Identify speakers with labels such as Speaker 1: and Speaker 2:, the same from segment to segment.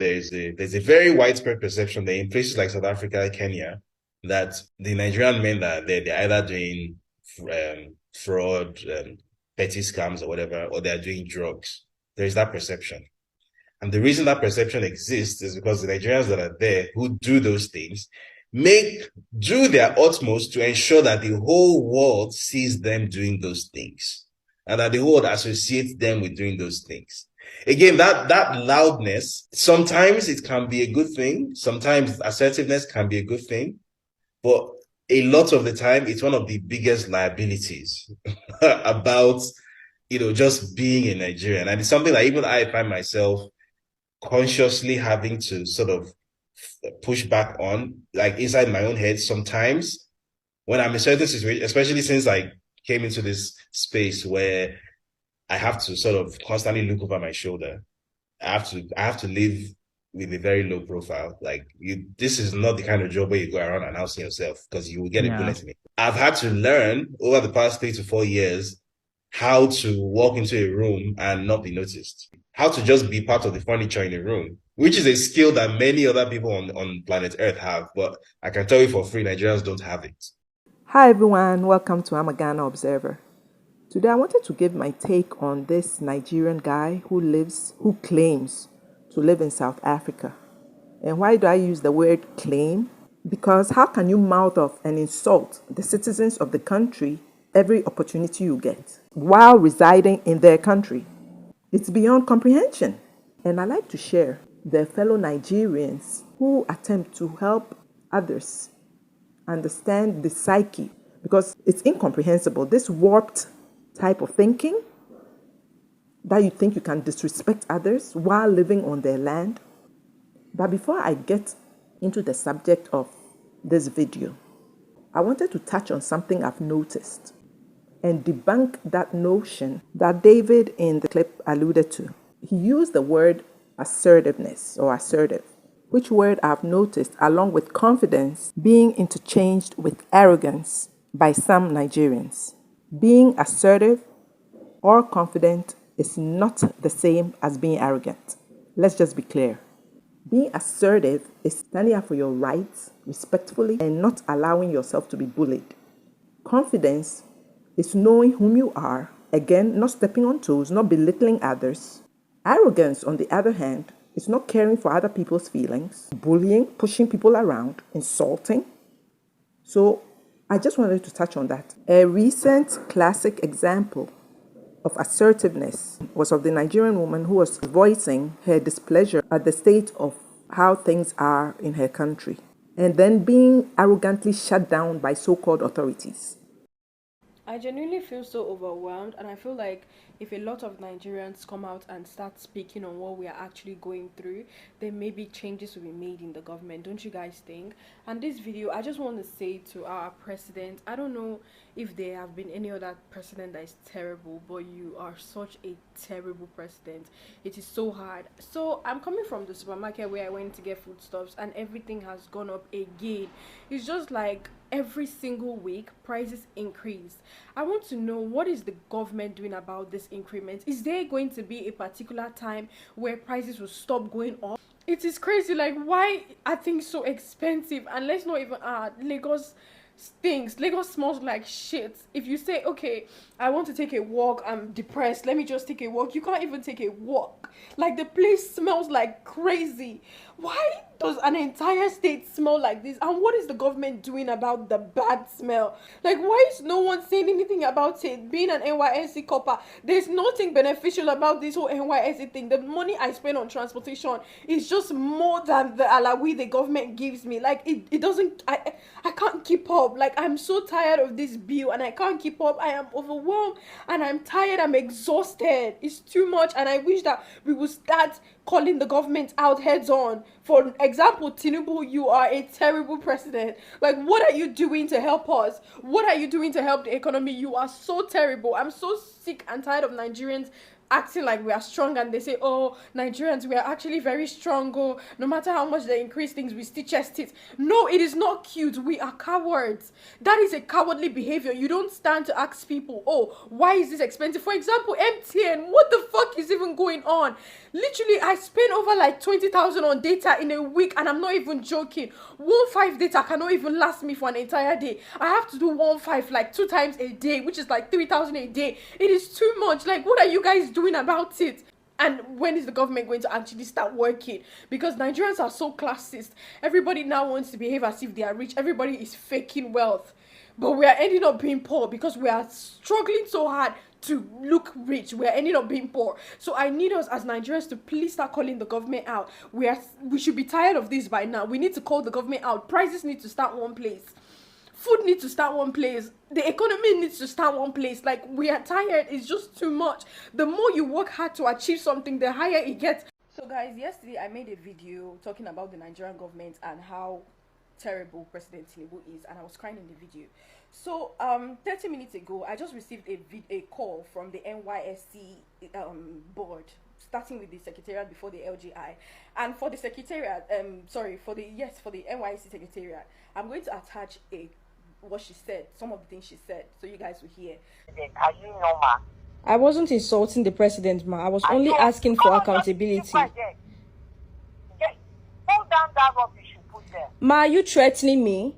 Speaker 1: there's a very widespread perception that in places like South Africa, Kenya, that the Nigerian men that they're either doing fraud, petty scams or whatever, or they're doing drugs. There's that perception. And the reason that perception exists is because the Nigerians that are there who do those things make do their utmost to ensure that the whole world sees them doing those things and that the whole world associates them with doing those things. Again, that loudness, sometimes it can be a good thing. Sometimes assertiveness can be a good thing, but a lot of the time, it's one of the biggest liabilities about, just being a Nigerian. And it's something that even I find myself consciously having to sort of push back on, like inside my own head sometimes when I'm in certain situations, especially since I came into this space where I have to sort of constantly look over my shoulder. I have to live with a very low profile. Like this is not the kind of job where you go around announcing yourself because you will get a
Speaker 2: Yeah.
Speaker 1: bullet in it. I've had to learn over the past 3 to 4 years how to walk into a room and not be noticed. How to just be part of the furniture in a room, which is a skill that many other people on planet Earth have. But I can tell you for free, Nigerians don't have it.
Speaker 3: Hi everyone, welcome to I'm a Ghana Observer. Today I wanted to give my take on this Nigerian guy who claims to live in South Africa. And why do I use the word claim? Because how can you mouth off and insult the citizens of the country every opportunity you get while residing in their country? It's beyond comprehension. And I like to share their fellow Nigerians who attempt to help others understand the psyche because it's incomprehensible. This warped type of thinking that you think you can disrespect others while living on their land. But before I get into the subject of this video, I wanted to touch on something I've noticed and debunk that notion that David in the clip alluded to. He used the word assertiveness or assertive, which word I've noticed, along with confidence, being interchanged with arrogance by some Nigerians. Being assertive or confident is not the same as being arrogant. Let's just be clear. Being assertive is standing up for your rights respectfully and not allowing yourself to be bullied. Confidence is knowing whom you are, again, not stepping on toes, not belittling others. Arrogance, on the other hand, is not caring for other people's feelings, bullying, pushing people around, insulting. So I just wanted to touch on that. A recent classic example of assertiveness was of the Nigerian woman who was voicing her displeasure at the state of how things are in her country and then being arrogantly shut down by so-called authorities.
Speaker 4: I genuinely feel so overwhelmed, and I feel like if a lot of Nigerians come out and start speaking on what we are actually going through, then maybe changes will be made in the government. Don't you guys think? And this video, I just want to say to our president, I don't know if there have been any other president that is terrible, but you are such a terrible president. It is so hard. So I'm coming from the supermarket where I went to get foodstuffs, and everything has gone up again. It's just like every single week prices increase. I want to know, what is the government doing about this increment? Is there going to be a particular time where prices will stop going up? It is crazy. Like, why are things so expensive? And let's not even Lagos stinks. Lagos smells like shit. If you say, okay, I want to take a walk, I'm depressed, let me just take a walk, you can't even take a walk. Like, the place smells like crazy. Why does an entire state smell like this? And what is the government doing about the bad smell? Like, why is no one saying anything about it? Being an NYSC copper, there's nothing beneficial about this whole NYSC thing. The money I spend on transportation is just more than the alawi the government gives me. Like, it doesn't, I can't keep up. Like, I'm so tired of this bill and I can't keep up. I am overwhelmed and I'm tired. I'm exhausted. It's too much, and I wish that we would start calling the government out heads on. For example, Tinubu, you are a terrible president. Like, what are you doing to help us? What are you doing to help the economy? You are so terrible. I'm so sick and tired of Nigerians acting like we are strong, and they say, oh, Nigerians, we are actually very strong. Oh, no matter how much they increase things, we still chest it. No, it is not cute. We are cowards. That is a cowardly behavior. You don't stand to ask people, oh, why is this expensive? For example, MTN, what the fuck is even going on? Literally, I spend over like 20,000 on data in a week, and I'm not even joking. 1.5 data cannot even last me for an entire day. I have to do 1.5 like 2 times a day, which is like 3,000 a day. It is too much. Like, what are you guys doing about it? And when is the government going to actually start working? Because Nigerians are so classist. Everybody now wants to behave as if they are rich. Everybody is faking wealth. But we are ending up being poor because we are struggling so hard to look rich. We are ending up being poor. So I need us as Nigerians to please start calling the government out. We should be tired of this by now. We need to call the government out. Prices need to start one place. Food needs to start one place. The economy needs to start one place. Like, we are tired. It's just too much. The more you work hard to achieve something, the higher it gets. So guys, yesterday I made a video talking about the Nigerian government and how terrible President Tinubu is, and I was crying in the video. So 30 minutes ago, I just received a call from the NYSC board, starting with the secretariat before the LGI. And for the secretariat, for the NYSC secretariat, I'm going to attach what she said, some of the things she said, so you guys will hear.
Speaker 2: Are you normal?
Speaker 4: I wasn't insulting the president, ma. I was only asking for accountability.
Speaker 2: Hold down that rubbish you put there.
Speaker 4: Ma, are you threatening me?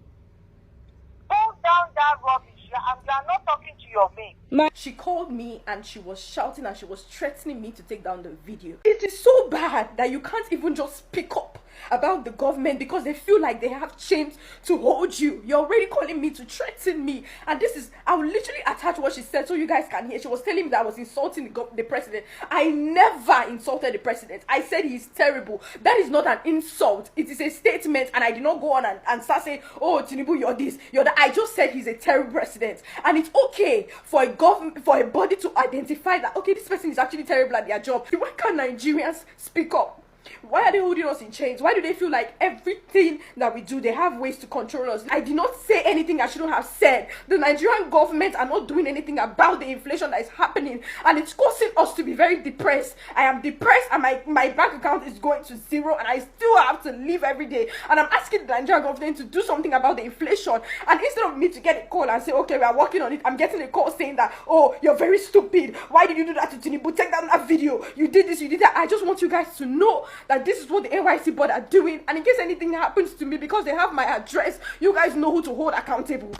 Speaker 2: Hold down that rubbish. You are not talking to your mate.
Speaker 4: She called me and she was shouting and she was threatening me to take down the video. It is so bad that you can't even just speak up about the government because they feel like they have chains to hold you. You're already calling me to threaten me. And this is, I will literally attach what she said so you guys can hear. She was telling me that I was insulting the president. I never insulted the president. I said he's terrible. That is not an insult. It is a statement, and I did not go on and start saying, oh, Tinubu, you're this, you're that. I just said he's a terrible president. And it's okay for a body to identify that, okay, this person is actually terrible at their job. Why can't Nigerians speak up? Why are they holding us in chains? Why do they feel like everything that we do, they have ways to control us? I did not say anything I shouldn't have said. The Nigerian government are not doing anything about the inflation that is happening, and it's causing us to be very depressed. I am depressed, and my bank account is going to zero, and I still have to live every day. And I'm asking the Nigerian government to do something about the inflation. And instead of me to get a call and say, okay, we are working on it, I'm getting a call saying that, oh, you're very stupid. Why did you do that to Tinubu? Take down that video. You did this, you did that. I just want you guys to know that this is what the NYC board are doing, and in case anything happens to me, because they have my address, you guys know who to hold accountable.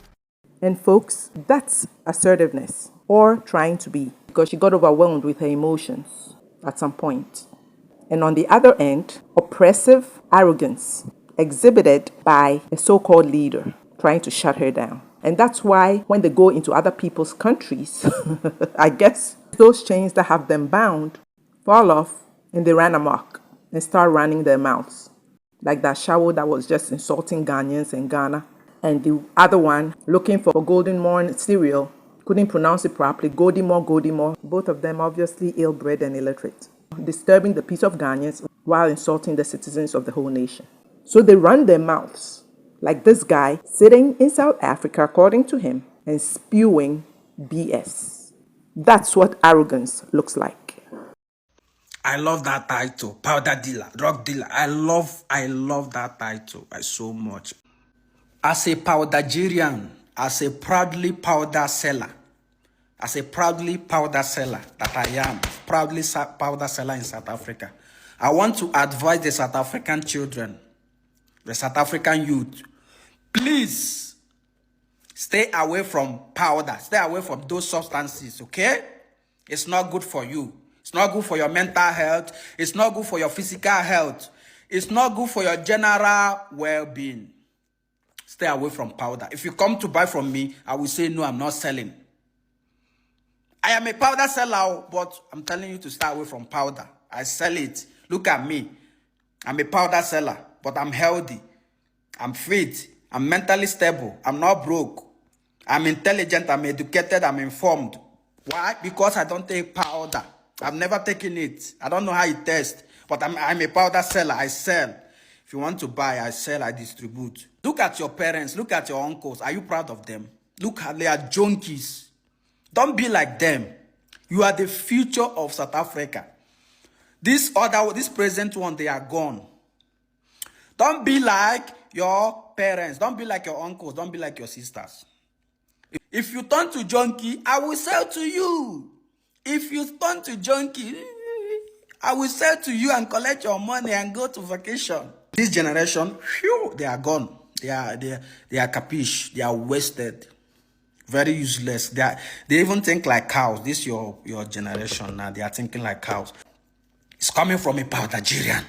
Speaker 3: And folks, that's assertiveness, or trying to be, because she got overwhelmed with her emotions at some point. And on the other end, oppressive arrogance exhibited by a so-called leader trying to shut her down. And that's why when they go into other people's countries, I guess those chains that have them bound fall off and they ran amok and start running their mouths. Like that Shawo that was just insulting Ghanaians in Ghana. And the other one looking for Golden Morn cereal, couldn't pronounce it properly, Godimore. Both of them obviously ill-bred and illiterate. Disturbing the peace of Ghanaians while insulting the citizens of the whole nation. So they run their mouths, like this guy sitting in South Africa, according to him, and spewing BS. That's what arrogance looks like.
Speaker 5: I love that title, powder dealer, drug dealer. I love that title so much. As a Nigerian, as a proudly powder seller that I am, proudly powder seller in South Africa, I want to advise the South African children, the South African youth, please stay away from powder, stay away from those substances, okay? It's not good for you. It's not good for your mental health. It's not good for your physical health. It's not good for your general well-being. Stay away from powder. If you come to buy from me, I will say, no, I'm not selling. I am a powder seller, but I'm telling you to stay away from powder. I sell it. Look at me. I'm a powder seller, but I'm healthy. I'm fit. I'm mentally stable. I'm not broke. I'm intelligent. I'm educated. I'm informed. Why? Because I don't take powder. I've never taken it. I don't know how it tastes, but I'm a powder seller. I sell. If you want to buy, I sell, I distribute. Look at your parents. Look at your uncles. Are you proud of them? Look how they are junkies. Don't be like them. You are the future of South Africa. This present one, they are gone. Don't be like your parents. Don't be like your uncles. Don't be like your sisters. If you turn to junkie, I will sell to you. If you turn to junkie, I will sell to you and collect your money and go to vacation. This generation, phew, they are gone. They are capiche. They are wasted. Very useless. They even think like cows. This your generation now. They are thinking like cows. It's coming from a powder Nigerian.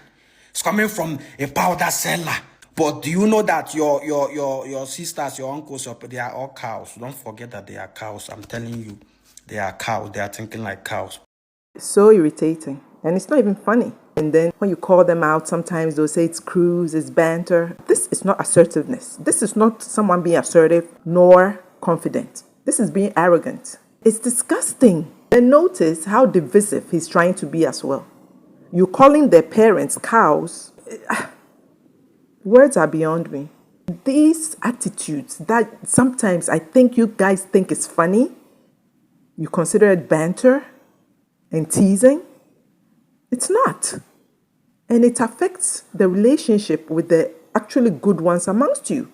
Speaker 5: It's coming from a powder seller. But do you know that your sisters, your uncles, they are all cows? Don't forget that they are cows. I'm telling you, they are cows. They are thinking like cows.
Speaker 3: So irritating. And it's not even funny. And then when you call them out, sometimes they'll say it's cruise, it's banter. This is not assertiveness. This is not someone being assertive nor confident. This is being arrogant. It's disgusting. And notice how divisive he's trying to be as well. You calling their parents cows. Words are beyond me. These attitudes that sometimes I think you guys think is funny, you consider it banter and teasing. It's not. And it affects the relationship with the actually good ones amongst you.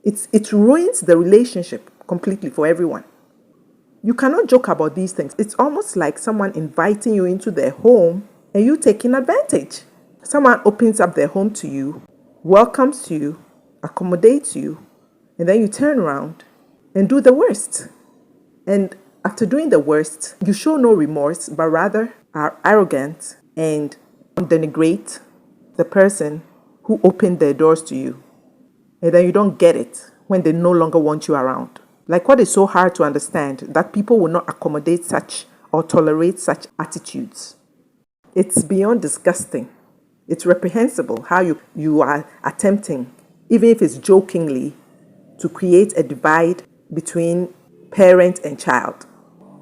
Speaker 3: It ruins the relationship completely for everyone. You cannot joke about these things. It's almost like someone inviting you into their home and you taking advantage. Someone opens up their home to you, welcomes you, accommodates you, and then you turn around and do the worst. And after doing the worst, you show no remorse, but rather are arrogant and denigrate the person who opened their doors to you. And then you don't get it when they no longer want you around. Like, what is so hard to understand that people will not accommodate such or tolerate such attitudes? It's beyond disgusting. It's reprehensible how you are attempting, even if it's jokingly, to create a divide between parent and child.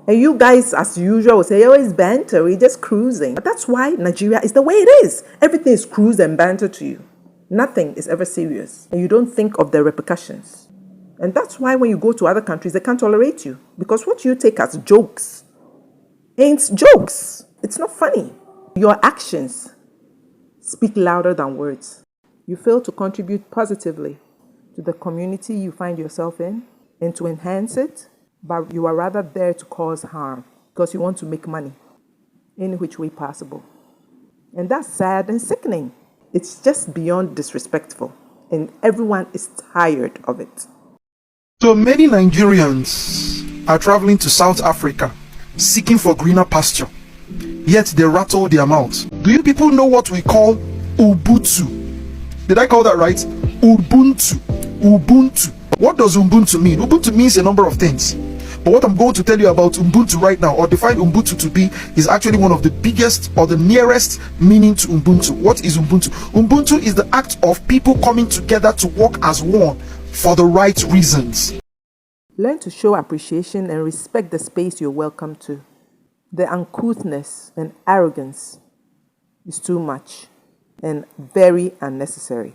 Speaker 3: And you guys, as usual, will say, oh, it's banter, we're just cruising. But that's why Nigeria is the way it is. Everything is cruise and banter to you. Nothing is ever serious. And you don't think of the repercussions. And that's why when you go to other countries, they can't tolerate you. Because what you take as jokes ain't jokes. It's not funny. Your actions speak louder than words. You fail to contribute positively to the community you find yourself in and to enhance it, but you are rather there to cause harm because you want to make money in which way possible. And that's sad and sickening. It's just beyond disrespectful, and everyone is tired of it.
Speaker 6: So many Nigerians are traveling to South Africa seeking for greener pasture, yet they rattle their mouths. Do you people know what we call Ubuntu? Did I call that right? Ubuntu. Ubuntu. What does Ubuntu mean? Ubuntu means a number of things. But what I'm going to tell you about Ubuntu right now, or define Ubuntu to be, is actually one of the biggest or the nearest meaning to Ubuntu. What is Ubuntu? Ubuntu is the act of people coming together to work as one for the right reasons.
Speaker 3: Learn to show appreciation and respect the space you're welcome to. The uncouthness and arrogance is too much and very unnecessary.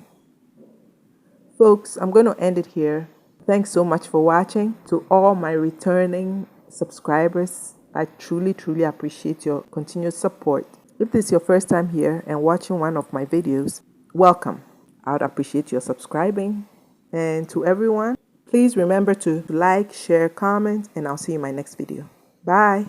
Speaker 3: Folks, I'm going to end it here. Thanks so much for watching. To all my returning subscribers, I truly, truly appreciate your continued support. If this is your first time here and watching one of my videos, welcome. I would appreciate your subscribing. And to everyone, please remember to like, share, comment, and I'll see you in my next video. Bye.